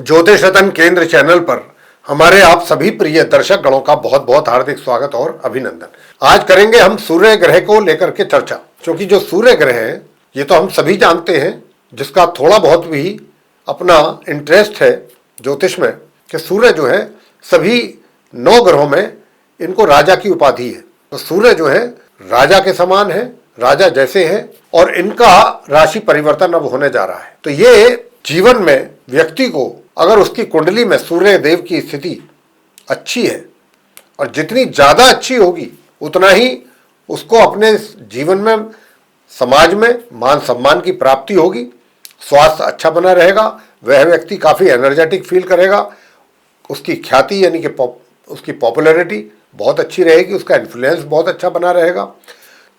ज्योतिष रतन केंद्र चैनल पर हमारे आप सभी प्रिय दर्शक गणों का बहुत बहुत हार्दिक स्वागत और अभिनंदन। आज करेंगे हम सूर्य ग्रह को लेकर के चर्चा, क्योंकि जो सूर्य ग्रह है ये तो हम सभी जानते हैं, जिसका थोड़ा बहुत भी अपना इंटरेस्ट है ज्योतिष में, कि सूर्य जो है सभी 9 ग्रहों में इनको राजा की उपाधि है। तो सूर्य जो है राजा के समान है, राजा जैसे है, और इनका राशि परिवर्तन अब होने जा रहा है। तो ये जीवन में व्यक्ति को, अगर उसकी कुंडली में सूर्य देव की स्थिति अच्छी है, और जितनी ज्यादा अच्छी होगी उतना ही उसको अपने जीवन में, समाज में मान सम्मान की प्राप्ति होगी, स्वास्थ्य अच्छा बना रहेगा, वह व्यक्ति काफी एनर्जेटिक फील करेगा, उसकी ख्याति यानी कि उसकी पॉपुलैरिटी बहुत अच्छी रहेगी, उसका इन्फ्लुएंस बहुत अच्छा बना रहेगा।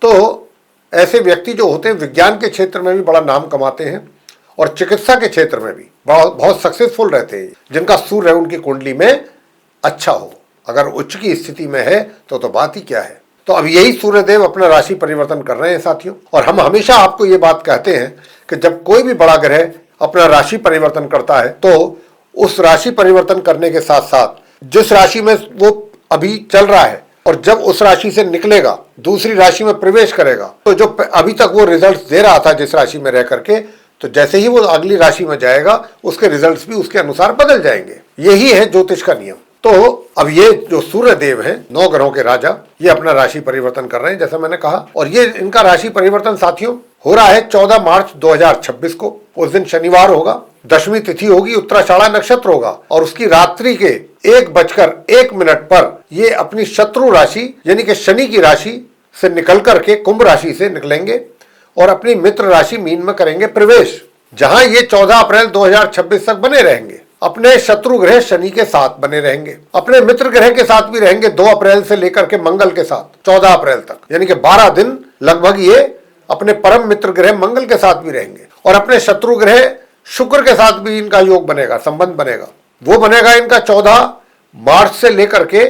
तो ऐसे व्यक्ति जो होते हैं विज्ञान के क्षेत्र में भी बड़ा नाम कमाते हैं, और चिकित्सा के क्षेत्र में भी बहुत सक्सेसफुल रहते हैं, जिनका सूर्य उनकी कुंडली में अच्छा हो। अगर उच्च की स्थिति में है तो बात ही क्या है। तो अब यही सूर्य देव अपना राशि परिवर्तन कर रहे हैं साथियों, और हम हमेशा आपको ये बात कहते हैं कि जब कोई भी बड़ा ग्रह अपना राशि परिवर्तन करता है तो उस राशि परिवर्तन करने के साथ साथ जिस राशि में वो अभी चल रहा है, और जब उस राशि से निकलेगा दूसरी राशि में प्रवेश करेगा, तो जो अभी तक वो रिजल्ट दे रहा था जिस राशि में रह करके, तो जैसे ही वो अगली राशि में जाएगा उसके रिजल्ट्स भी उसके अनुसार बदल जाएंगे। यही है ज्योतिष का नियम। तो अब ये जो सूर्य देव हैं 9 ग्रहों के राजा, ये अपना राशि परिवर्तन कर रहे हैं जैसा मैंने कहा, और ये इनका राशि परिवर्तन साथियों हो रहा है 14 मार्च 2026 को। उस दिन शनिवार होगा, दशमी तिथि होगी, उत्तराषाढ़ा नक्षत्र होगा, और उसकी रात्रि के 1:01 पर ये अपनी शत्रु राशि यानी कि शनि की राशि से निकल करके कुंभ राशि से निकलेंगे और अपनी मित्र राशि मीन में करेंगे प्रवेश, जहां ये 14 अप्रैल 2026 तक बने रहेंगे। अपने शत्रु ग्रह शनि के साथ बने रहेंगे, अपने मित्र ग्रह के साथ भी रहेंगे 2 अप्रैल से लेकर के मंगल के साथ 14 अप्रैल तक, यानी कि 12 दिन लगभग ये अपने परम मित्र ग्रह मंगल के साथ भी रहेंगे, और अपने शत्रु ग्रह शुक्र के साथ भी इनका योग बनेगा, संबंध बनेगा। वो बनेगा इनका 14 मार्च से लेकर के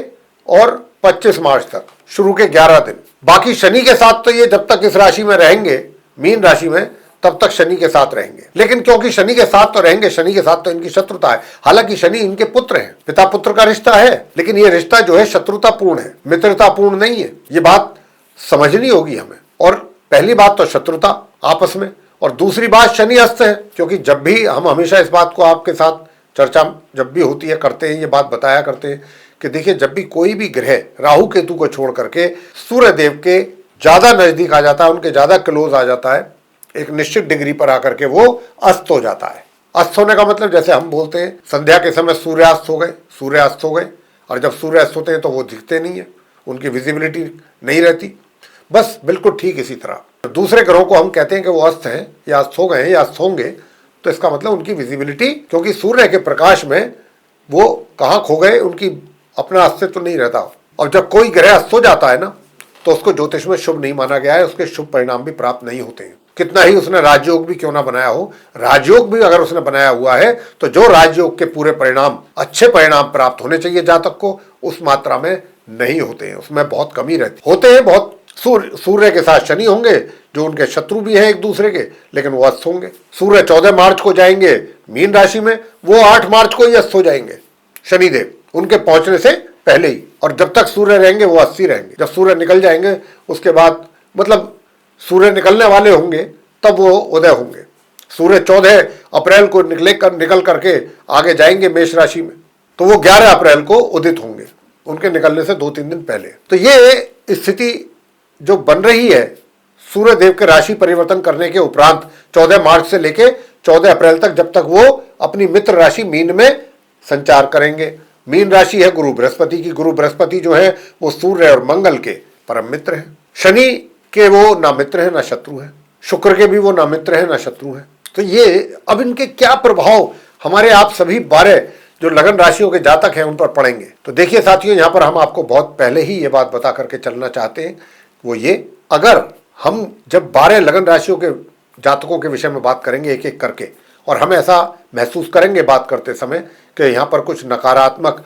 और 25 मार्च तक, शुरू के 11 दिन। बाकी शनि के साथ तो ये जब तक इस राशि में रहेंगे, मीन राशि में, तब तक शनि के साथ रहेंगे। लेकिन क्योंकि शनि के साथ तो रहेंगे, शनि के साथ तो इनकी शत्रुता है। हालांकि शनि इनके पुत्र हैं, पिता पुत्र का रिश्ता है, लेकिन ये रिश्ता जो है शत्रुतापूर्ण है, मित्रतापूर्ण नहीं है। ये बात समझनी होगी हमें। और पहली बात तो शत्रुता आपस में, और दूसरी बात शनि अस्त है, क्योंकि जब भी हम हमेशा इस बात को आपके साथ चर्चा जब भी होती है करते हैं, ये बात बताया करते हैं कि देखिए, जब भी कोई भी ग्रह राहु केतु को छोड़ करके सूर्य देव के ज्यादा नजदीक आ जाता है, उनके ज्यादा क्लोज आ जाता है, एक निश्चित डिग्री पर आकर के वो अस्त हो जाता है। अस्त होने का मतलब जैसे हम बोलते हैं संध्या के समय सूर्यास्त हो गए, सूर्यास्त हो गए, और जब सूर्यास्त होते हैं तो वो दिखते नहीं है, उनकी विजिबिलिटी नहीं रहती। बस बिल्कुल ठीक इसी तरह दूसरे ग्रहों को हम कहते हैं कि वो अस्त हैं या अस्त हो गए हैं या अस्त होंगे, तो इसका मतलब उनकी विजिबिलिटी, क्योंकि सूर्य के प्रकाश में वो कहाँ खो गए, उनकी अपना अस्तित्व तो नहीं रहता। और जब कोई ग्रह अस्त हो जाता है ना, तो उसको ज्योतिष में शुभ नहीं माना गया है, उसके शुभ परिणाम भी प्राप्त नहीं होते हैं। कितना ही उसने राजयोग भी क्यों ना बनाया हो, राजयोग भी अगर उसने बनाया हुआ है तो जो राजयोग के पूरे परिणाम, अच्छे परिणाम प्राप्त होने चाहिए जातक को, उस मात्रा में नहीं होते हैं, उसमें बहुत कमी रहती होते हैं। बहुत सूर्य के साथ शनि होंगे जो उनके शत्रु भी हैं एक दूसरे के, लेकिन वो अस्त होंगे। सूर्य 14 मार्च को जाएंगे मीन राशि में, वो 8 मार्च को ही अस्त हो जाएंगे शनिदेव, उनके पहुंचने से पहले ही। और जब तक सूर्य रहेंगे वो अस्सी रहेंगे। जब सूर्य निकल जाएंगे उसके बाद, मतलब सूर्य निकलने वाले होंगे तब वो उदय होंगे। सूर्य 14 अप्रैल को निकल करके आगे जाएंगे मेष राशि में, तो वो 11 अप्रैल को उदित होंगे, उनके निकलने से 2-3 दिन पहले। तो ये स्थिति जो बन रही है सूर्य देव के राशि परिवर्तन करने के उपरांत 14 मार्च से लेके 14 अप्रैल तक, जब तक वो अपनी मित्र राशि मीन में संचार करेंगे। मीन राशि है गुरु बृहस्पति की, गुरु बृहस्पति जो है वो सूर्य और मंगल के परम मित्र हैं। शनि के वो ना मित्र है ना शत्रु है, शुक्र के भी वो ना मित्र है ना शत्रु है। तो ये अब इनके क्या प्रभाव हमारे आप सभी 12 जो लगन राशियों के जातक हैं उन पर पड़ेंगे। तो देखिए साथियों, यहाँ पर हम आपको बहुत पहले ही ये बात बता करके चलना चाहते हैं, वो ये, अगर हम जब 12 लगन राशियों के जातकों के विषय में बात करेंगे एक एक करके, और हम ऐसा महसूस करेंगे बात करते समय कि यहाँ पर कुछ नकारात्मक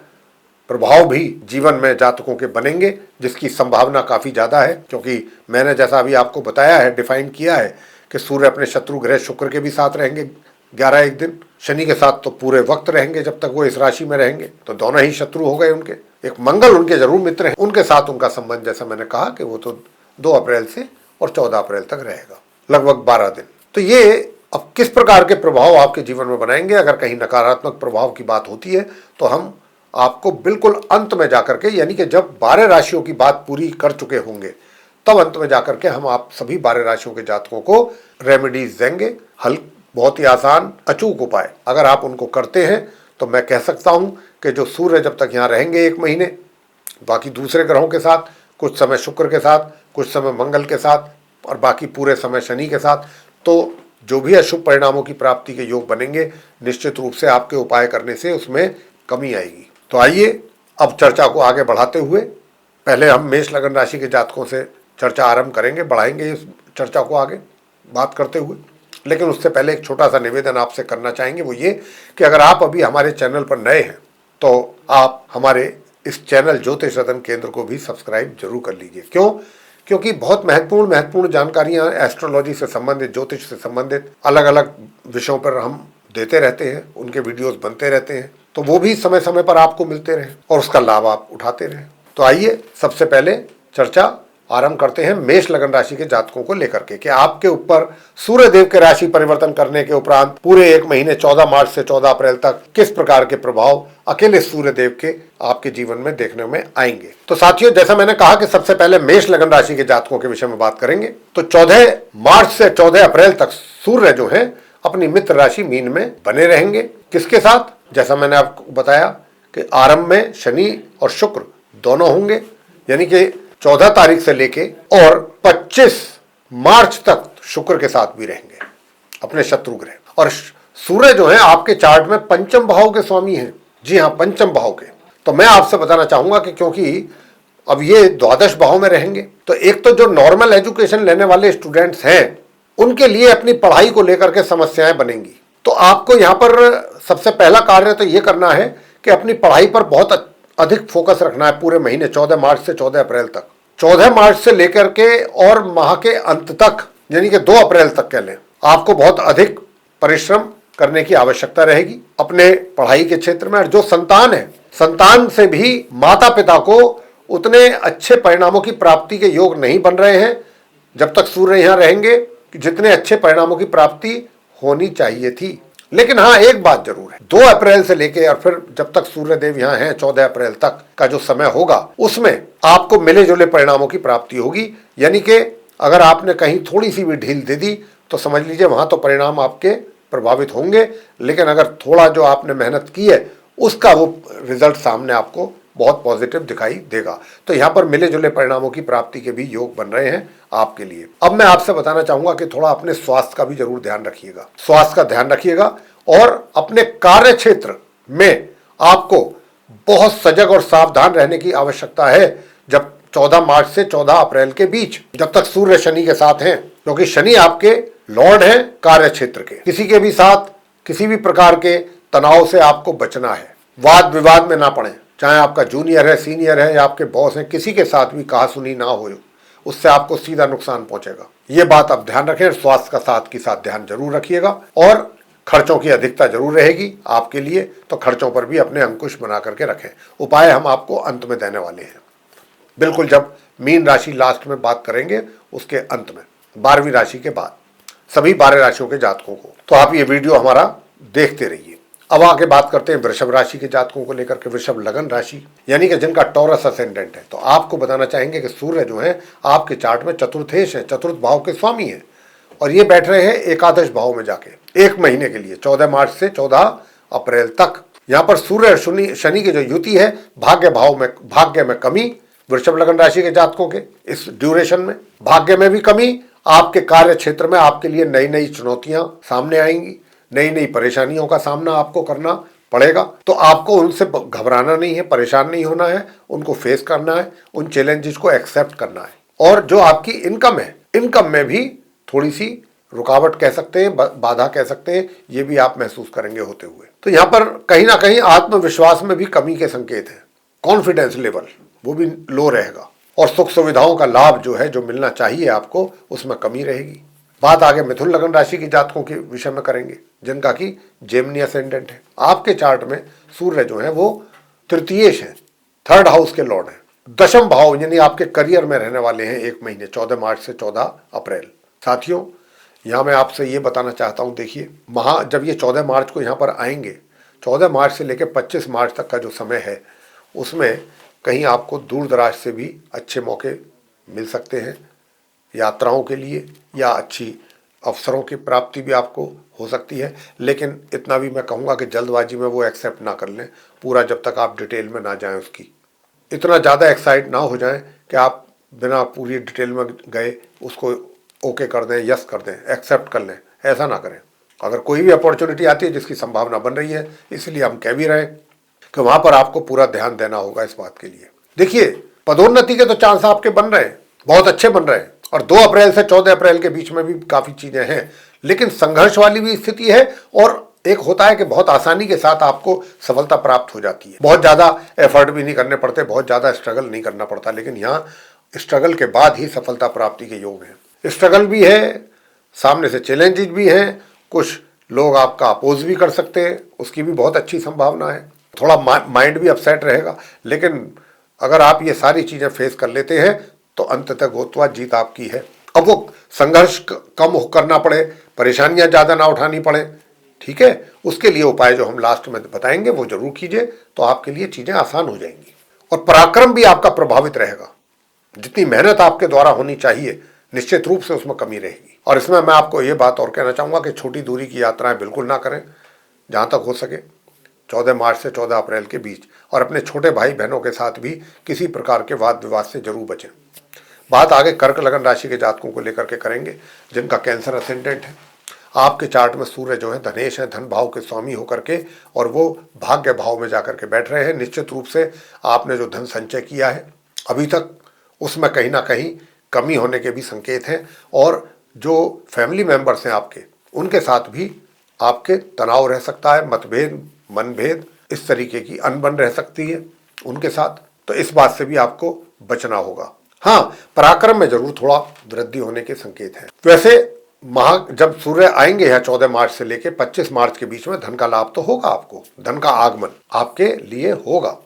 प्रभाव भी जीवन में जातकों के बनेंगे, जिसकी संभावना काफ़ी ज़्यादा है, क्योंकि मैंने जैसा अभी आपको बताया है, डिफाइन किया है कि सूर्य अपने शत्रु ग्रह शुक्र के भी साथ रहेंगे 11 एक दिन। शनि के साथ तो पूरे वक्त रहेंगे जब तक वो इस राशि में रहेंगे, तो दोनों ही शत्रु हो गए उनके। एक मंगल उनके जरूर मित्र हैं, उनके साथ उनका संबंध जैसा मैंने कहा कि वो तो 2 अप्रैल से और 14 अप्रैल तक रहेगा, लगभग 12 दिन। तो ये अब किस प्रकार के प्रभाव आपके जीवन में बनाएंगे, अगर कहीं नकारात्मक प्रभाव की बात होती है तो हम आपको बिल्कुल अंत में जाकर के, यानी कि जब 12 राशियों की बात पूरी कर चुके होंगे तब अंत में जाकर के हम आप सभी 12 राशियों के जातकों को रेमेडीज देंगे, हल, बहुत ही आसान अचूक उपाय। अगर आप उनको करते हैं तो मैं कह सकता हूं कि जो सूर्य जब तक यहाँ रहेंगे 1 महीने, बाकी दूसरे ग्रहों के साथ, कुछ समय शुक्र के साथ, कुछ समय मंगल के साथ और बाकी पूरे समय शनि के साथ, तो जो भी अशुभ परिणामों की प्राप्ति के योग बनेंगे निश्चित रूप से आपके उपाय करने से उसमें कमी आएगी। तो आइए अब चर्चा को आगे बढ़ाते हुए पहले हम मेष लगन राशि के जातकों से चर्चा आरंभ करेंगे, बढ़ाएंगे इस चर्चा को आगे बात करते हुए। लेकिन उससे पहले एक छोटा सा निवेदन आपसे करना चाहेंगे, वो ये कि अगर आप अभी हमारे चैनल पर नए हैं तो आप हमारे इस चैनल ज्योतिष रतन केंद्र को भी सब्सक्राइब जरूर कर लीजिए। क्यों? क्योंकि बहुत महत्वपूर्ण जानकारियां एस्ट्रोलॉजी से संबंधित, ज्योतिष से संबंधित अलग अलग विषयों पर हम देते रहते हैं, उनके वीडियोस बनते रहते हैं, तो वो भी समय समय पर आपको मिलते रहें और उसका लाभ आप उठाते रहें। तो आइए सबसे पहले चर्चा आरंभ करते हैं मेष लगन राशि के जातकों को लेकर के कि आपके ऊपर सूर्य देव के राशि परिवर्तन करने के उपरांत पूरे 1 महीने 14 मार्च से 14 अप्रैल तक किस प्रकार के प्रभाव अकेले सूर्य देव के आपके जीवन में देखने में आएंगे। तो साथियों, जैसा मैंने कहा कि सबसे पहले मेष लगन राशि के जातकों के विषय में बात करेंगे। तो 14 मार्च से 14 अप्रैल तक सूर्य जो है अपनी मित्र राशि मीन में बने रहेंगे। किसके साथ? जैसा मैंने आपको बताया कि आरंभ में शनि और शुक्र दोनों होंगे, यानी कि 14 तारीख से लेके और 25 मार्च तक शुक्र के साथ भी रहेंगे अपने शत्रु ग्रह। और सूर्य जो है आपके चार्ट में पंचम भाव के स्वामी हैं। जी हाँ, पंचम भाव के। तो मैं आपसे बताना चाहूंगा कि क्योंकि अब ये द्वादश भाव में रहेंगे, तो एक तो जो नॉर्मल एजुकेशन लेने वाले स्टूडेंट्स हैं उनके लिए अपनी पढ़ाई को लेकर के समस्याएं बनेंगी। तो आपको यहाँ पर सबसे पहला कार्य तो ये करना है कि अपनी पढ़ाई पर बहुत अधिक फोकस रखना है पूरे महीने 14 मार्च से 14 अप्रैल तक। 14 मार्च से लेकर के और माह के अंत तक, यानी कि 2 अप्रैल तक कह लें, आपको बहुत अधिक परिश्रम करने की आवश्यकता रहेगी अपने पढ़ाई के क्षेत्र में। और जो संतान है, संतान से भी माता पिता को उतने अच्छे परिणामों की प्राप्ति के योग नहीं बन रहे हैं जब तक सूर्य यहाँ रहेंगे, जितने अच्छे परिणामों की प्राप्ति होनी चाहिए थी। लेकिन हाँ, एक बात जरूर है, 2 अप्रैल से लेके और फिर जब तक सूर्य देव यहाँ हैं 14 अप्रैल तक का जो समय होगा उसमें आपको मिले जुले परिणामों की प्राप्ति होगी। यानी कि अगर आपने कहीं थोड़ी सी भी ढील दे दी तो समझ लीजिए वहां तो परिणाम आपके प्रभावित होंगे, लेकिन अगर थोड़ा जो आपने मेहनत की है उसका वो रिजल्ट सामने आपको बहुत पॉजिटिव दिखाई देगा। तो यहाँ पर मिले जुले परिणामों की प्राप्ति के भी योग बन रहे हैं आपके लिए। अब मैं आपसे बताना चाहूंगा कि थोड़ा अपने स्वास्थ्य का भी जरूर ध्यान रखिएगा, स्वास्थ्य का ध्यान रखिएगा और अपने कार्य क्षेत्र में आपको बहुत सजग और सावधान रहने की आवश्यकता है जब 14 मार्च से 14 अप्रैल के बीच, जब तक सूर्य शनि के साथ हैं, क्योंकि शनि आपके लॉर्ड हैं कार्य क्षेत्र के। किसी के भी साथ किसी भी प्रकार के तनाव से आपको बचना है, वाद विवाद में ना पड़े, चाहे आपका जूनियर है, सीनियर है या आपके बॉस हैं, किसी के साथ भी कहासुनी ना हो, उससे आपको सीधा नुकसान पहुंचेगा। ये बात आप ध्यान रखें। स्वास्थ्य का साथ के साथ ध्यान जरूर रखिएगा और खर्चों की अधिकता जरूर रहेगी आपके लिए, तो खर्चों पर भी अपने अंकुश बना करके रखें। उपाय हम आपको अंत में देने वाले हैं, बिल्कुल जब मीन राशि लास्ट में बात करेंगे उसके अंत में, 12वीं राशि के बाद सभी 12 राशियों के जातकों को। तो आप ये वीडियो हमारा देखते रहिए। अब आगे बात करते हैं वृषभ राशि के जातकों को लेकर के। वृषभ लगन राशि यानी कि जिनका टॉरस असेंडेंट है, तो आपको बताना चाहेंगे कि सूर्य जो है आपके चार्ट में चतुर्थेश है, चतुर्थ भाव के स्वामी है, और ये बैठ रहे हैं एकादश भाव में जाके 1 महीने के लिए 14 मार्च से 14 अप्रैल तक। यहाँ पर सूर्य और शनि की जो युति है, भाग्य में कमी वृषभ लगन राशि के जातकों के इस ड्यूरेशन में, भाग्य में भी कमी, आपके कार्य क्षेत्र में आपके लिए नई नई चुनौतियां सामने आएंगी, नई नई परेशानियों का सामना आपको करना पड़ेगा। तो आपको उनसे घबराना नहीं है, परेशान नहीं होना है, उनको फेस करना है, उन चैलेंजेस को एक्सेप्ट करना है। और जो आपकी इनकम है, इनकम में भी थोड़ी सी रुकावट कह सकते हैं, बाधा कह सकते हैं, ये भी आप महसूस करेंगे होते हुए। तो यहाँ पर कहीं ना कहीं आत्मविश्वास में भी कमी के संकेत हैं, कॉन्फिडेंस लेवल वो भी लो रहेगा और सुख सुविधाओं का लाभ जो है, जो मिलना चाहिए आपको, उसमें कमी रहेगी। बात आगे मिथुन लगन राशि की जातकों के विषय में करेंगे जिनका कि जेमिनी असेंडेंट है। आपके चार्ट में सूर्य जो है वो तृतीयेश है, थर्ड हाउस के लॉर्ड है। दशम भाव यानी आपके करियर में रहने वाले हैं 1 महीने 14 मार्च से 14 अप्रैल। साथियों, यहाँ मैं आपसे ये बताना चाहता हूँ, देखिए जब ये 14 मार्च को यहाँ पर आएंगे, 14 मार्च से लेकर 25 मार्च तक का जो समय है उसमें कहीं आपको दूर दराज से भी अच्छे मौके मिल सकते हैं यात्राओं के लिए, या अच्छी अवसरों की प्राप्ति भी आपको हो सकती है। लेकिन इतना भी मैं कहूँगा कि जल्दबाजी में वो एक्सेप्ट ना कर लें, पूरा जब तक आप डिटेल में ना जाएं उसकी, इतना ज़्यादा एक्साइट ना हो जाएं कि आप बिना पूरी डिटेल में गए उसको ओके कर दें, यस कर दें, एक्सेप्ट कर लें, ऐसा ना करें। अगर कोई भी अपॉर्चुनिटी आती है जिसकी संभावना बन रही है, इसलिए हम कह भी रहे हैं कि वहाँ पर आपको पूरा ध्यान देना होगा इस बात के लिए। देखिए, पदोन्नति के तो चांस आपके बन रहे हैं, बहुत अच्छे बन रहे हैं, और 2 अप्रैल से 14 अप्रैल के बीच में भी काफ़ी चीज़ें हैं, लेकिन संघर्ष वाली भी स्थिति है। और एक होता है कि बहुत आसानी के साथ आपको सफलता प्राप्त हो जाती है, बहुत ज़्यादा एफर्ट भी नहीं करने पड़ते, बहुत ज़्यादा स्ट्रगल नहीं करना पड़ता, लेकिन यहाँ स्ट्रगल के बाद ही सफलता प्राप्ति के योग हैं। स्ट्रगल भी है, सामने से चैलेंजेस भी हैं, कुछ लोग आपका अपोज भी कर सकते हैं, उसकी भी बहुत अच्छी संभावना है। थोड़ा माइंड भी अपसेट रहेगा, लेकिन अगर आप ये सारी चीज़ें फेस कर लेते हैं तो अंततः गोतवा जीत आपकी है। अब वो संघर्ष कम करना पड़े, परेशानियां ज़्यादा ना उठानी पड़े, ठीक है, उसके लिए उपाय जो हम लास्ट में बताएंगे वो जरूर कीजिए, तो आपके लिए चीज़ें आसान हो जाएंगी। और पराक्रम भी आपका प्रभावित रहेगा, जितनी मेहनत आपके द्वारा होनी चाहिए निश्चित रूप से उसमें कमी रहेगी। और इसमें मैं आपको ये बात और कहना चाहूँगा कि छोटी दूरी की यात्राएं बिल्कुल ना करें, जहाँ तक हो सके 14 मार्च से 14 अप्रैल के बीच, और अपने छोटे भाई बहनों के साथ भी किसी प्रकार के वाद विवाद से जरूर बचें। बात आगे कर्क लगन राशि के जातकों को लेकर के करेंगे जिनका कैंसर असेंडेंट है। आपके चार्ट में सूर्य जो है धनेश है, धन भाव के स्वामी होकर के, और वो भाग्य भाव में जाकर के बैठ रहे हैं। निश्चित रूप से आपने जो धन संचय किया है अभी तक, उसमें कहीं ना कहीं कमी होने के भी संकेत हैं, और जो फैमिली मेंबर्स हैं आपके, उनके साथ भी आपके तनाव रह सकता है, मतभेद, मनभेद, इस तरीके की अनबन रह सकती है उनके साथ, तो इस बात से भी आपको बचना होगा। हाँ, पराक्रम में जरूर थोड़ा वृद्धि होने के संकेत हैं। वैसे जब सूर्य आएंगे यहाँ 14 मार्च से लेकर 25 मार्च के बीच में धन का लाभ तो होगा, आपको धन का आगमन आपके लिए होगा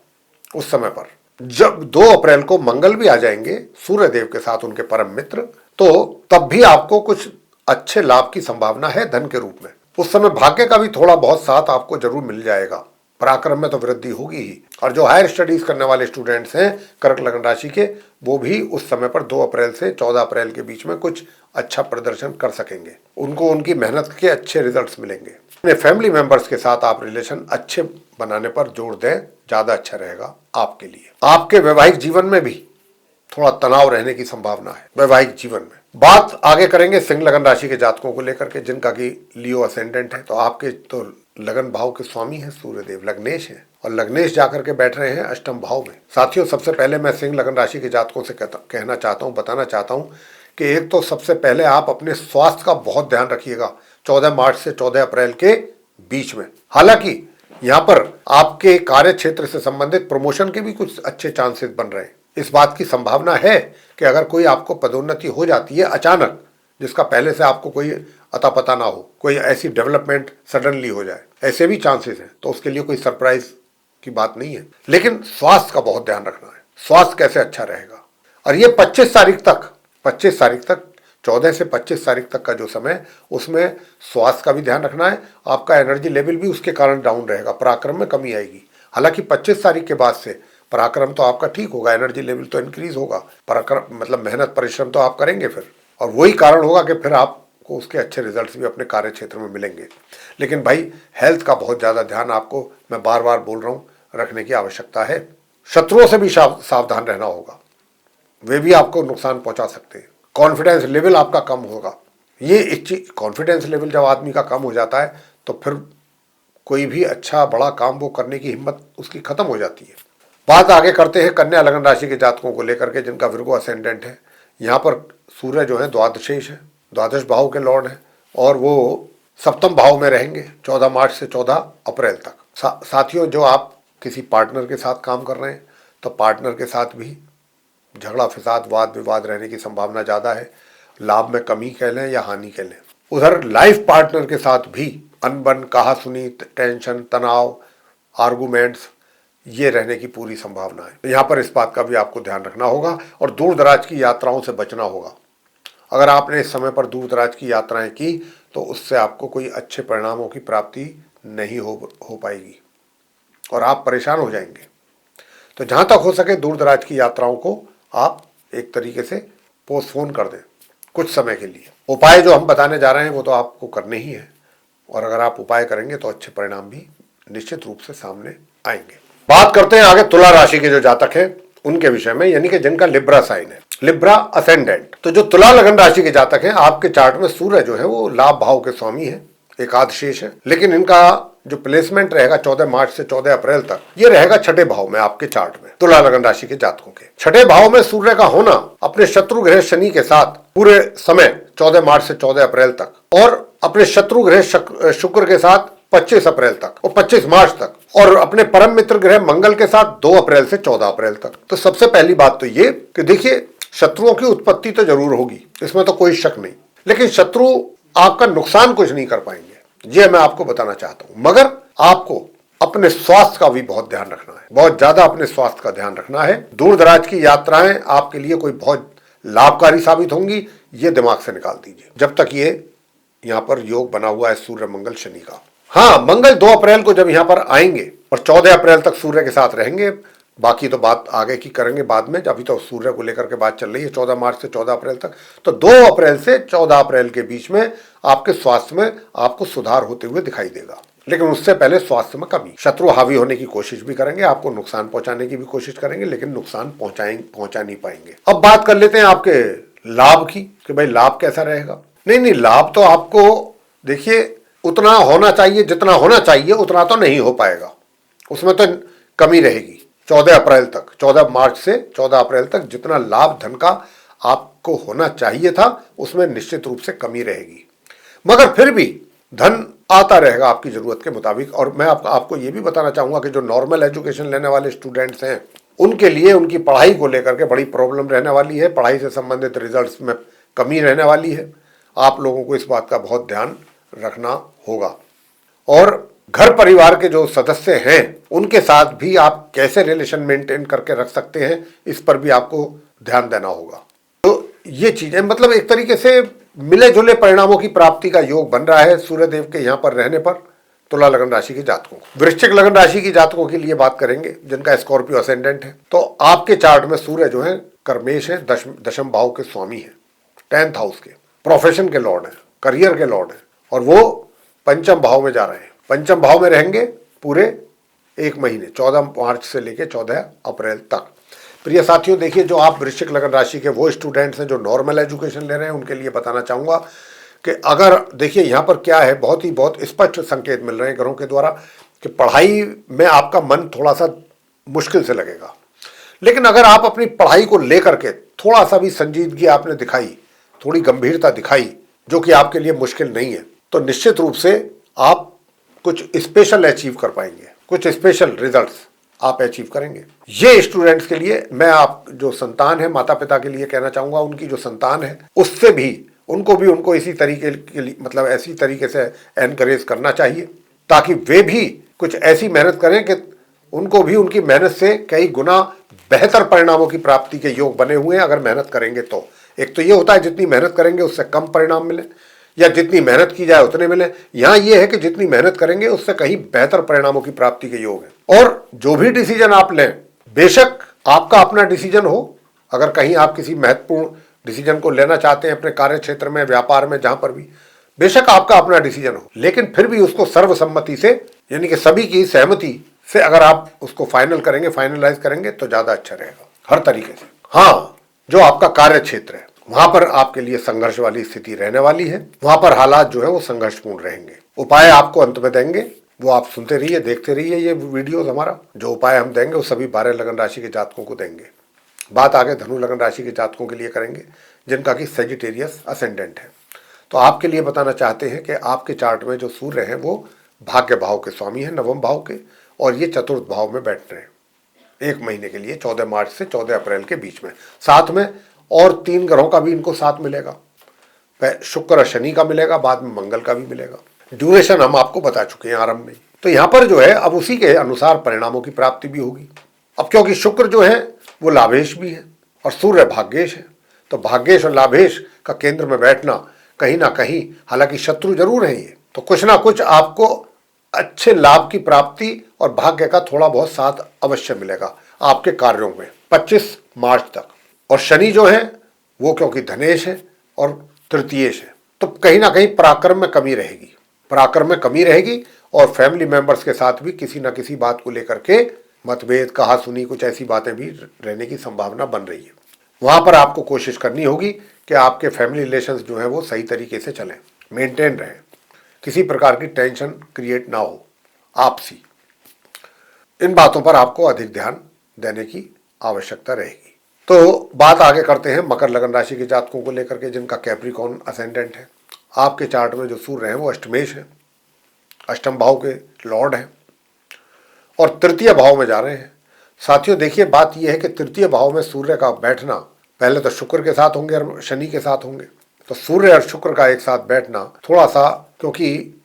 उस समय पर। जब 2 अप्रैल को मंगल भी आ जाएंगे सूर्य देव के साथ, उनके परम मित्र, तो तब भी आपको कुछ अच्छे लाभ की संभावना है धन के रूप में। उस समय भाग्य का भी थोड़ा बहुत साथ आपको जरूर मिल जाएगा, पराक्रम में तो वृद्धि होगी ही। और जो हायर स्टडीज करने वाले स्टूडेंट्स हैं कर्क लगन राशि के, वो भी उस समय पर 2 अप्रैल से 14 अप्रैल के बीच में कुछ अच्छा प्रदर्शन कर सकेंगे, उनको उनकी मेहनत के अच्छे रिजल्ट्स मिलेंगे। अपने फैमिली मेंबर्स के साथ आप रिलेशन अच्छे बनाने पर जोर दें, ज्यादा अच्छा रहेगा आपके लिए। आपके वैवाहिक जीवन में भी थोड़ा तनाव रहने की संभावना है वैवाहिक जीवन में। बात आगे करेंगे सिंह लगन राशि के जातकों को लेकर के जिनका कि लियो असेंडेंट है। तो आपके तो लगन भाव के स्वामी है सूर्यदेव, लग्नेश है, और लग्नेश जाकर के बैठ रहे हैं अष्टम भाव में। साथियों, सबसे पहले मैं सिंह लगन राशि के जातकों से कहना चाहता हूँ, बताना चाहता हूँ कि एक तो सबसे पहले आप अपने स्वास्थ्य का बहुत ध्यान रखिएगा 14 मार्च से 14 अप्रैल के बीच में। हालांकि यहाँ पर आपके कार्य क्षेत्र से संबंधित प्रमोशन के भी कुछ अच्छे चांसेस बन रहे हैं। इस बात की संभावना है कि अगर कोई आपको पदोन्नति हो जाती है अचानक, जिसका पहले से आपको कोई अता पता ना हो, कोई ऐसी डेवलपमेंट सडनली हो जाए, ऐसे भी चांसेस हैं, तो उसके लिए कोई सरप्राइज की बात नहीं है। लेकिन स्वास्थ्य का बहुत ध्यान रखना है, स्वास्थ्य कैसे अच्छा रहेगा। और ये 25 तारीख तक 14 से 25 तारीख तक का जो समय, उसमें स्वास्थ्य का भी ध्यान रखना है। आपका एनर्जी लेवल भी उसके कारण डाउन रहेगा, पराक्रम में कमी आएगी। हालांकि 25 तारीख के बाद से पराक्रम तो आपका ठीक होगा, एनर्जी लेवल तो इंक्रीज होगा, पराक्रम मतलब मेहनत परिश्रम तो आप करेंगे फिर, और वही कारण होगा कि फिर आपको उसके अच्छे रिजल्ट्स भी अपने कार्य क्षेत्र में मिलेंगे। लेकिन भाई, हेल्थ का बहुत ज़्यादा ध्यान आपको, मैं बार बार बोल रहा हूँ, रखने की आवश्यकता है। शत्रुओं से भी सावधान रहना होगा, वे भी आपको नुकसान पहुंचा सकते हैं। कॉन्फिडेंस लेवल आपका कम होगा। ये कॉन्फिडेंस लेवल जब आदमी का कम हो जाता है तो फिर कोई भी अच्छा बड़ा काम वो करने की हिम्मत उसकी खत्म हो जाती है। बात आगे करते हैं कन्या लगन राशि के जातकों को लेकर के जिनका विर्गो असेंडेंट है। यहाँ पर सूर्य जो है द्वादशेश है, द्वादश भाव के लॉर्ड है, और वो सप्तम भाव में रहेंगे 14 मार्च से 14 अप्रैल तक। साथियों, जो आप किसी पार्टनर के साथ काम कर रहे हैं तो पार्टनर के साथ भी झगड़ा फसाद वाद विवाद रहने की संभावना ज़्यादा है। लाभ में कमी कह लें या हानि कह लें। उधर लाइफ पार्टनर के साथ भी अनबन, कहासुनी, टेंशन, तनाव, आर्गुमेंट्स ये रहने की पूरी संभावना है। यहाँ पर इस बात का भी आपको ध्यान रखना होगा और दूर दराज की यात्राओं से बचना होगा। अगर आपने इस समय पर दूर दराज की यात्राएं की तो उससे आपको कोई अच्छे परिणामों की प्राप्ति नहीं हो पाएगी और आप परेशान हो जाएंगे। तो जहाँ तक हो सके दूर दराज की यात्राओं को आप एक तरीके से पोस्टपोन कर दें कुछ समय के लिए। उपाय जो हम बताने जा रहे हैं वो तो आपको करने ही है और अगर आप उपाय करेंगे तो अच्छे परिणाम भी निश्चित रूप से सामने आएंगे। बात करते हैं आगे तुला राशि के जो जातक हैं उनके विषय में, यानी कि जिनका लिब्रा साइन है, लिब्रा असेंडेंट। तो जो तुला लगन राशि के जातक हैं, आपके चार्ट में सूर्य जो है वो लाभ भाव के स्वामी है, एकादशेष है, लेकिन इनका जो प्लेसमेंट रहेगा 14 मार्च से 14 अप्रैल तक ये रहेगा छठे भाव में आपके चार्ट में। तुला लगन राशि के जातकों के छठे भाव में सूर्य का होना अपने शत्रु ग्रह शनि के साथ पूरे समय 14 मार्च से 14 अप्रैल तक और अपने शत्रु ग्रह शुक्र के साथ 25 अप्रैल तक और 25 मार्च तक और अपने परम मित्र ग्रह मंगल के साथ 2 अप्रैल से 14 अप्रैल तक। तो सबसे पहली बात तो ये कि देखिए शत्रुओं की उत्पत्ति तो जरूर होगी, इसमें तो कोई शक नहीं, लेकिन शत्रु आपका नुकसान कुछ नहीं कर पाएंगे, ये मैं आपको बताना चाहता हूं। मगर आपको अपने स्वास्थ्य का भी बहुत ध्यान रखना है, बहुत ज्यादा अपने स्वास्थ्य का ध्यान रखना है। दूर दराज की यात्राएं आपके लिए कोई बहुत लाभकारी साबित होंगी, ये दिमाग से निकाल दीजिए जब तक ये यहाँ पर योग बना हुआ है सूर्य मंगल शनि का। हाँ, मंगल 2 अप्रैल को जब यहाँ पर आएंगे और 14 अप्रैल तक सूर्य के साथ रहेंगे, बाकी तो बात आगे की करेंगे बाद में, अभी तो सूर्य को लेकर के बात चल रही है 14 मार्च से 14 अप्रैल तक। तो 2 अप्रैल से 14 अप्रैल के बीच में आपके स्वास्थ्य में आपको सुधार होते हुए दिखाई देगा, लेकिन उससे पहले स्वास्थ्य में कमी। शत्रु हावी होने की कोशिश भी करेंगे, आपको नुकसान पहुंचाने की भी कोशिश करेंगे, लेकिन नुकसान पहुंचा नहीं पाएंगे। अब बात कर लेते हैं आपके लाभ की कि भाई लाभ कैसा रहेगा। नहीं, लाभ तो आपको देखिए उतना होना चाहिए, जितना होना चाहिए उतना तो नहीं हो पाएगा, उसमें तो कमी रहेगी। 14 अप्रैल तक, 14 मार्च से 14 अप्रैल तक जितना लाभ धन का आपको होना चाहिए था उसमें निश्चित रूप से कमी रहेगी, मगर फिर भी धन आता रहेगा आपकी जरूरत के मुताबिक। और मैं आपको ये भी बताना चाहूंगा कि जो नॉर्मल एजुकेशन लेने वाले स्टूडेंट्स हैं उनके लिए उनकी पढ़ाई को लेकर के बड़ी प्रॉब्लम रहने वाली है, पढ़ाई से संबंधित रिजल्ट्स में कमी रहने वाली है। आप लोगों को इस बात का बहुत ध्यान रखना होगा और घर परिवार के जो सदस्य हैं उनके साथ भी आप कैसे रिलेशन मेंटेन करके रख सकते हैं, इस पर भी आपको ध्यान देना होगा। तो ये चीजें मतलब एक तरीके से मिले जुले परिणामों की प्राप्ति का योग बन रहा है सूर्यदेव के यहाँ पर रहने पर तुला लगन राशि के जातकों को। वृश्चिक लगन राशि की जातकों के लिए बात करेंगे जिनका स्कॉर्पियो असेंडेंट है। तो आपके चार्ट में सूर्य जो है कर्मेश है, दशम भाव के स्वामी है, 10th हाउस के, प्रोफेशन के लॉर्ड है, करियर के लॉर्ड है और वो पंचम भाव में जा रहे हैं। पंचम भाव में रहेंगे पूरे 1 महीने, 14 मार्च से लेकर 14 अप्रैल तक। प्रिय साथियों, देखिए जो आप वृश्चिक लगन राशि के वो स्टूडेंट्स हैं जो नॉर्मल एजुकेशन ले रहे हैं उनके लिए बताना चाहूंगा कि अगर देखिए यहाँ पर क्या है, बहुत स्पष्ट संकेत मिल रहे हैं ग्रहों के द्वारा कि पढ़ाई में आपका मन थोड़ा सा मुश्किल से लगेगा, लेकिन अगर आप अपनी पढ़ाई को लेकर के थोड़ा सा भी संजीदगी आपने दिखाई, थोड़ी गंभीरता दिखाई, जो कि आपके लिए मुश्किल नहीं है, तो निश्चित रूप से आप कुछ स्पेशल अचीव कर पाएंगे, कुछ स्पेशल रिजल्ट्स आप अचीव करेंगे। ये स्टूडेंट्स के लिए मैं आप जो संतान है माता पिता के लिए कहना चाहूंगा, उनकी जो संतान है उससे भी उनको इसी तरीके के लिए मतलब ऐसी तरीके से एनकरेज करना चाहिए ताकि वे भी कुछ ऐसी मेहनत करें कि उनको भी उनकी मेहनत से कई गुना बेहतर परिणामों की प्राप्ति के योग बने हुए हैं। अगर मेहनत करेंगे तो एक तो ये होता है जितनी मेहनत करेंगे उससे कम परिणाम मिले या जितनी मेहनत की जाए उतने मिले। यहाँ ये है कि जितनी मेहनत करेंगे उससे कहीं बेहतर परिणामों की प्राप्ति के योग है। और जो भी डिसीजन आप लें, बेशक आपका अपना डिसीजन हो, अगर कहीं आप किसी महत्वपूर्ण डिसीजन को लेना चाहते हैं अपने कार्य क्षेत्र में, व्यापार में, जहां पर भी, बेशक आपका अपना डिसीजन हो, लेकिन फिर भी उसको सर्वसम्मति से यानी कि सभी की सहमति से अगर आप उसको फाइनलाइज करेंगे तो ज्यादा अच्छा रहेगा हर तरीके से। हाँ, जो आपका कार्य क्षेत्र है वहां पर आपके लिए संघर्ष वाली स्थिति रहने वाली है, वहां पर हालात जो है वो संघर्षपूर्ण रहेंगे। उपाय आपको अंत में देंगे, वो आप सुनते रहिए, देखते रहिए ये वीडियोस। हमारा जो उपाय हम देंगे वो सभी 12 लगन राशि के जातकों को देंगे। बात आगे धनु लगन राशि के जातकों के लिए करेंगे जिनका कि सेजिटेरियस असेंडेंट है। तो आपके लिए बताना चाहते हैं कि आपके चार्ट में जो सूर्य है वो भाग्य भाव के स्वामी है, नवम भाव के, और ये चतुर्थ भाव में बैठ रहे हैं 1 महीने के लिए, 14 मार्च से 14 अप्रैल के बीच में। साथ में और 3 ग्रहों का भी इनको साथ मिलेगा। शुक्र और शनि का मिलेगा, बाद में मंगल का भी मिलेगा। ड्यूरेशन हम आपको बता चुके हैं आरंभ में। तो यहाँ पर जो है अब उसी के अनुसार परिणामों की प्राप्ति भी होगी। अब क्योंकि शुक्र जो है वो लाभेश भी है और सूर्य भाग्येश है, तो भाग्येश और लाभेश का केंद्र में बैठना कहीं ना कहीं, हालांकि शत्रु जरूर है ये, तो कुछ ना कुछ आपको अच्छे लाभ की प्राप्ति और भाग्य का थोड़ा बहुत साथ अवश्य मिलेगा आपके कार्यों में 25 मार्च तक। और शनि जो है वो क्योंकि धनेश है और तृतीयेश है, तो कहीं ना कहीं पराक्रम में कमी रहेगी, पराक्रम में कमी रहेगी और फैमिली मेंबर्स के साथ भी किसी ना किसी बात को लेकर के मतभेद, कहा सुनी, कुछ ऐसी बातें भी रहने की संभावना बन रही है। वहां पर आपको कोशिश करनी होगी कि आपके फैमिली रिलेशंस जो है वो सही तरीके से चलें, मेंटेन रहें, किसी प्रकार की टेंशन क्रिएट ना हो आपसी। इन बातों पर आपको अधिक ध्यान देने की आवश्यकता रहेगी। तो बात आगे करते हैं मकर लगन राशि के जातकों को लेकर के जिनका कैप्रिकॉर्न असेंडेंट है। आपके चार्ट में जो सूर्य है वो अष्टमेश है, अष्टम भाव के लॉर्ड हैं और तृतीय भाव में जा रहे हैं। साथियों देखिए, बात यह है कि तृतीय भाव में सूर्य का बैठना पहले तो शुक्र के साथ होंगे और शनि के साथ होंगे, तो सूर्य और शुक्र का एक साथ बैठना थोड़ा सा, क्योंकि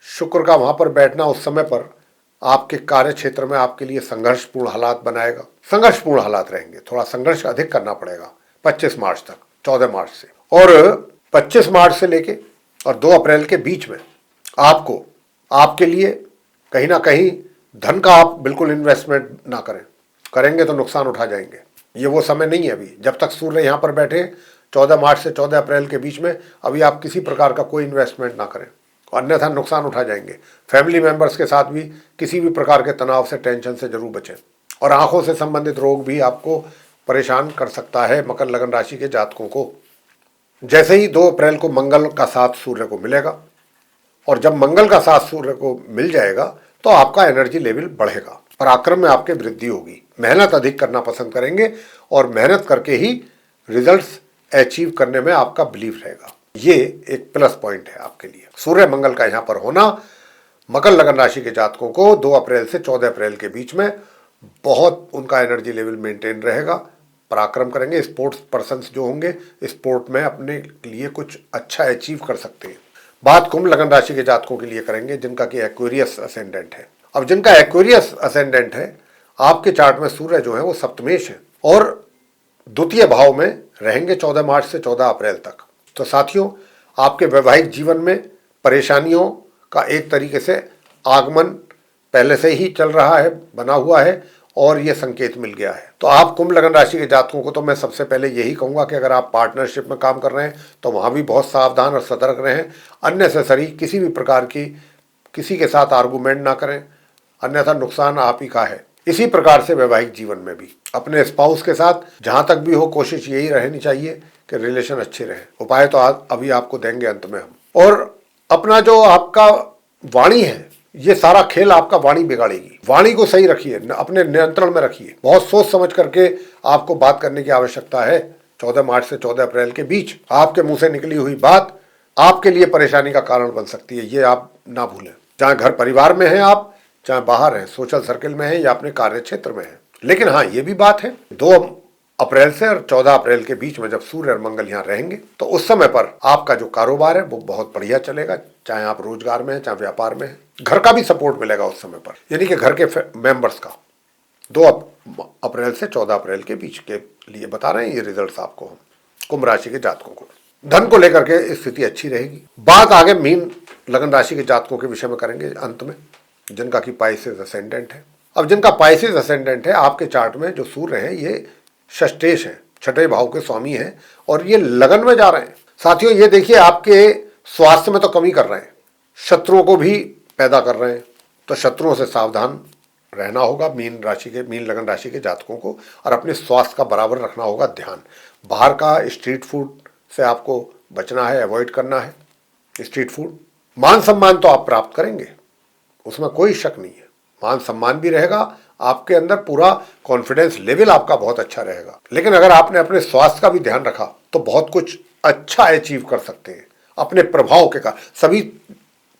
शुक्र का वहां पर बैठना उस समय पर आपके कार्य क्षेत्र में आपके लिए संघर्षपूर्ण हालात बनाएगा, संघर्षपूर्ण हालात रहेंगे, थोड़ा संघर्ष अधिक करना पड़ेगा 25 मार्च तक, 14 मार्च से। और 25 मार्च से लेके और 2 अप्रैल के बीच में आपको आपके लिए कहीं ना कहीं धन का आप बिल्कुल इन्वेस्टमेंट ना करें, करेंगे तो नुकसान उठा जाएंगे। ये वो समय नहीं है अभी, जब तक सूर्य यहाँ पर बैठे 14 मार्च से 14 अप्रैल के बीच में अभी आप किसी प्रकार का कोई इन्वेस्टमेंट ना करें, अन्यथा नुकसान उठा जाएंगे। फैमिली मेंबर्स के साथ भी किसी भी प्रकार के तनाव से, टेंशन से जरूर बचें। और आंखों से संबंधित रोग भी आपको परेशान कर सकता है मकर लगन राशि के जातकों को। जैसे ही 2 अप्रैल को मंगल का साथ सूर्य को मिलेगा, और जब मंगल का साथ सूर्य को मिल जाएगा तो आपका एनर्जी लेवल बढ़ेगा, पराक्रम में आपके वृद्धि होगी, मेहनत अधिक करना पसंद करेंगे और मेहनत करके ही रिजल्ट्स अचीव करने में आपका बिलीफ रहेगा। ये एक प्लस पॉइंट है आपके लिए। सूर्य मंगल का यहाँ पर होना मकर लगन राशि के जातकों को 2 अप्रैल से 14 अप्रैल के बीच में बहुत उनका एनर्जी लेवल मेंटेन रहेगा, पराक्रम करेंगे। स्पोर्ट्स पर्सन्स जो होंगे स्पोर्ट में अपने लिए कुछ अच्छा अचीव कर सकते हैं। बात कुंभ लगन राशि के जातकों के लिए करेंगे जिनका कि एक्वेरियस असेंडेंट है। अब जिनका एक्वेरियस असेंडेंट है, आपके चार्ट में सूर्य जो है वो सप्तमेश है और द्वितीय भाव में रहेंगे 14 मार्च से 14 अप्रैल तक। तो साथियों, आपके वैवाहिक जीवन में परेशानियों का एक तरीके से आगमन पहले से ही चल रहा है, बना हुआ है और ये संकेत मिल गया है। तो आप कुंभ लगन राशि के जातकों को तो मैं सबसे पहले यही कहूंगा कि अगर आप पार्टनरशिप में काम कर रहे हैं तो वहां भी बहुत सावधान और सतर्क रहें। अननेसेसरी किसी भी प्रकार की किसी के साथ आर्गूमेंट ना करें, अन्यथा नुकसान आप ही का है। इसी प्रकार से वैवाहिक जीवन में भी अपने स्पाउस के साथ जहां तक भी हो कोशिश यही रहनी चाहिए कि रिलेशन अच्छे रहे। उपाय तो अभी आपको देंगे अंत में हम। और अपना जो आपका वाणी है, ये सारा खेल आपका वाणी बिगाड़ेगी। वाणी को सही रखिए, अपने नियंत्रण में रखिए। बहुत सोच समझ करके आपको बात करने की आवश्यकता है। 14 मार्च से 14 अप्रैल के बीच आपके मुंह से निकली हुई बात आपके लिए परेशानी का कारण बन सकती है, ये आप ना भूलें। चाहे घर परिवार में हैं आप, चाहे बाहर हैं, सोशल सर्किल में हैं या अपने कार्य क्षेत्र में हैं। लेकिन हाँ, ये भी बात है 2 अप्रैल से और 14 अप्रैल के बीच में जब सूर्य और मंगल यहाँ रहेंगे तो उस समय पर आपका जो कारोबार है वो बहुत बढ़िया चलेगा, चाहे आप रोजगार में हैं चाहे व्यापार में हैं। घर का भी सपोर्ट मिलेगा उस समय पर, यानी कि घर के मेंबर्स का। 2 अप्रैल से 14 अप्रैल के बीच के लिए बता रहे हैं ये रिजल्ट्स आपको हम कुंभ राशि के जातकों को। धन को लेकर के स्थिति अच्छी रहेगी। बात आगे मीन लगन राशि के जातकों के विषय में करेंगे अंत में, जिनका कि पाइसेस असेंडेंट है। अब जिनका पाइसेस असेंडेंट है, आपके चार्ट में जो सूर्य है ये षष्ठेश है, छठे भाव के स्वामी है और ये लगन में जा रहे हैं। साथियों ये देखिए, आपके स्वास्थ्य में तो कमी कर रहे हैं, शत्रुओं को भी पैदा कर रहे हैं, तो शत्रुओं से सावधान रहना होगा मीन लगन राशि के जातकों को और अपने स्वास्थ्य का बराबर रखना होगा ध्यान। बाहर का स्ट्रीट फूड से आपको बचना है, अवॉइड करना है स्ट्रीट फूड। मान सम्मान तो आप प्राप्त करेंगे, उसमें कोई शक नहीं है, मान सम्मान भी रहेगा, आपके अंदर पूरा कॉन्फिडेंस लेवल आपका बहुत अच्छा रहेगा। लेकिन अगर आपने अपने स्वास्थ्य का भी ध्यान रखा तो बहुत कुछ अच्छा अचीव कर सकते हैं अपने प्रभाव के कारण। सभी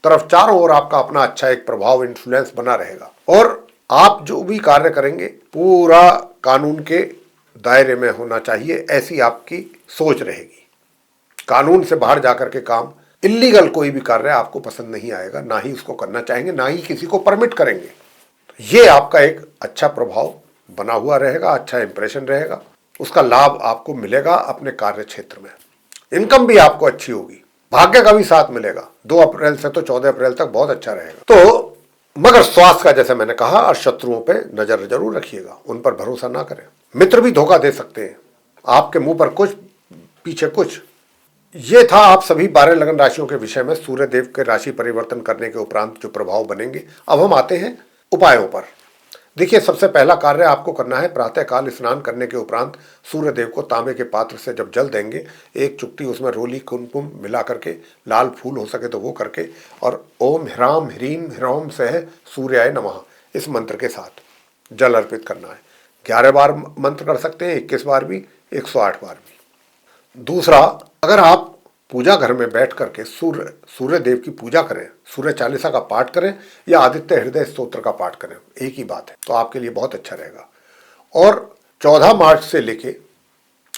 तरफ चारों ओर आपका अपना अच्छा एक प्रभाव, इन्फ्लुएंस बना रहेगा और आप जो भी कार्य करेंगे पूरा कानून के दायरे में होना चाहिए, ऐसी आपकी सोच रहेगी। कानून से बाहर जाकर के काम, इल्लीगल कोई भी कार्य आपको पसंद नहीं आएगा, ना ही उसको करना चाहेंगे, ना ही किसी को परमिट करेंगे। ये आपका एक अच्छा प्रभाव बना हुआ रहेगा, अच्छा इंप्रेशन रहेगा, उसका लाभ आपको मिलेगा अपने कार्य क्षेत्र में। इनकम भी आपको अच्छी होगी, भाग्य का भी साथ मिलेगा। 2 अप्रैल से तो 14 अप्रैल तक बहुत अच्छा रहेगा। तो मगर स्वास्थ्य का, जैसे मैंने कहा, और शत्रुओं पे नजर जरूर रखिएगा, उन पर भरोसा ना करें। मित्र भी धोखा दे सकते हैं, आपके मुंह पर कुछ पीछे कुछ। ये था आप सभी 12 लगन राशियों के विषय में सूर्य देव के राशि परिवर्तन करने के उपरांत जो प्रभाव बनेंगे। अब हम आते हैं उपायों पर। देखिए, सबसे पहला कार्य आपको करना है, प्रातःकाल स्नान करने के उपरांत सूर्य देव को तांबे के पात्र से जब जल देंगे, एक चुटकी उसमें रोली कुमकुम मिला करके, लाल फूल हो सके तो वो करके, और ओम ह्राम ह्रीम ह्रौम सह सूर्याय नमः इस मंत्र के साथ जल अर्पित करना है। 11 बार मंत्र कर सकते हैं, 21 बार भी, 108 बार भी। दूसरा, अगर आप पूजा घर में बैठ करके सूर्य देव की पूजा करें, सूर्य चालीसा का पाठ करें या आदित्य हृदय स्तोत्र का पाठ करें, एक ही बात है, तो आपके लिए बहुत अच्छा रहेगा। और 14 मार्च से लेके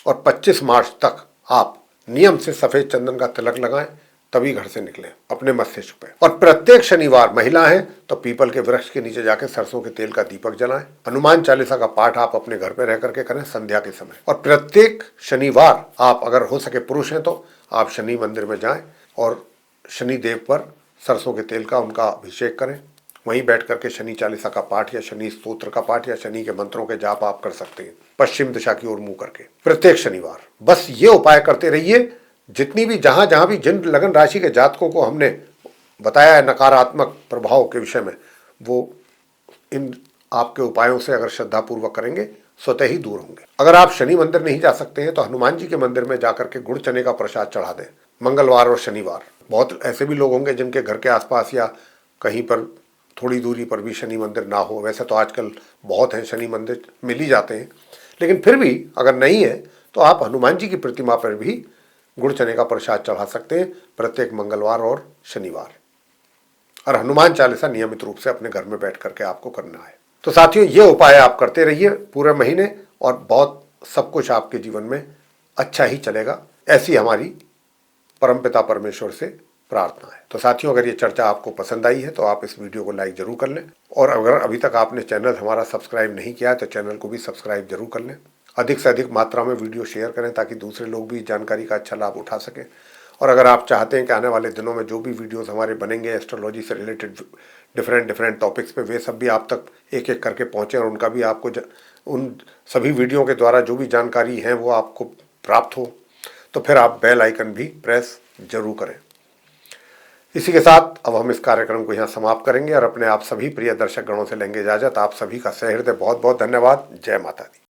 और 25 मार्च तक आप नियम से सफेद चंदन का तिलक लगाएं, तभी घर से निकलें अपने मस्तिष्क पे। और प्रत्येक शनिवार महिला हैं तो पीपल के वृक्ष के नीचे जाकर सरसों के तेल का दीपक जलाएं। हनुमान चालीसा का पाठ आप अपने घर पे रह करके करें संध्या के समय। और प्रत्येक शनिवार आप, अगर हो सके पुरुष हैं तो आप शनि मंदिर में जाएं और शनि देव पर सरसों के तेल का उनका अभिषेक करें। वहीं बैठ करके शनि चालीसा का पाठ या शनि स्तोत्र का पाठ या शनि के मंत्रों के जाप आप कर सकते हैं, पश्चिम दिशा की ओर मुंह करके, प्रत्येक शनिवार। बस ये उपाय करते रहिए। जितनी भी जहां भी जिन लगन राशि के जातकों को हमने बताया है नकारात्मक प्रभाव के विषय में, वो इन आपके उपायों से अगर श्रद्धापूर्वक करेंगे स्वतः ही दूर होंगे। अगर आप शनि मंदिर नहीं जा सकते हैं तो हनुमान जी के मंदिर में जाकर के गुड़ चने का प्रसाद चढ़ा दें मंगलवार और शनिवार। बहुत ऐसे भी लोग होंगे जिनके घर के आसपास या कहीं पर थोड़ी दूरी पर भी शनि मंदिर ना हो। वैसे तो आजकल बहुत हैं, शनि मंदिर मिल ही जाते हैं, लेकिन फिर भी अगर नहीं है तो आप हनुमान जी की प्रतिमा पर भी गुड़ चने का प्रसाद चढ़ा सकते हैं प्रत्येक मंगलवार और शनिवार। और हनुमान चालीसा नियमित रूप से अपने घर में बैठ करके आपको करना है। तो साथियों, ये उपाय आप करते रहिए पूरे महीने और बहुत सब कुछ आपके जीवन में अच्छा ही चलेगा, ऐसी हमारी परमपिता परमेश्वर से प्रार्थना है। तो साथियों, अगर ये चर्चा आपको पसंद आई है तो आप इस वीडियो को लाइक जरूर कर लें, और अगर अभी तक आपने चैनल हमारा सब्सक्राइब नहीं किया है तो चैनल को भी सब्सक्राइब जरूर कर लें। अधिक से अधिक मात्रा में वीडियो शेयर करें ताकि दूसरे लोग भी जानकारी का अच्छा लाभ उठा सकें। और अगर आप चाहते हैं कि आने वाले दिनों में जो भी वीडियोस हमारे बनेंगे एस्ट्रोलॉजी से रिलेटेड डिफरेंट टॉपिक्स पे, वे सब भी आप तक एक एक करके पहुँचें और उनका भी आपको उन सभी वीडियो के द्वारा जो भी जानकारी है वो आपको प्राप्त हो, तो फिर आप बेल आइकन भी प्रेस जरूर करें। इसी के साथ अब हम इस कार्यक्रम को यहाँ समाप्त करेंगे और अपने आप सभी प्रिय दर्शक गणों से लेंगे इजाजत। आप सभी का सहृदय बहुत बहुत धन्यवाद। जय माता दी।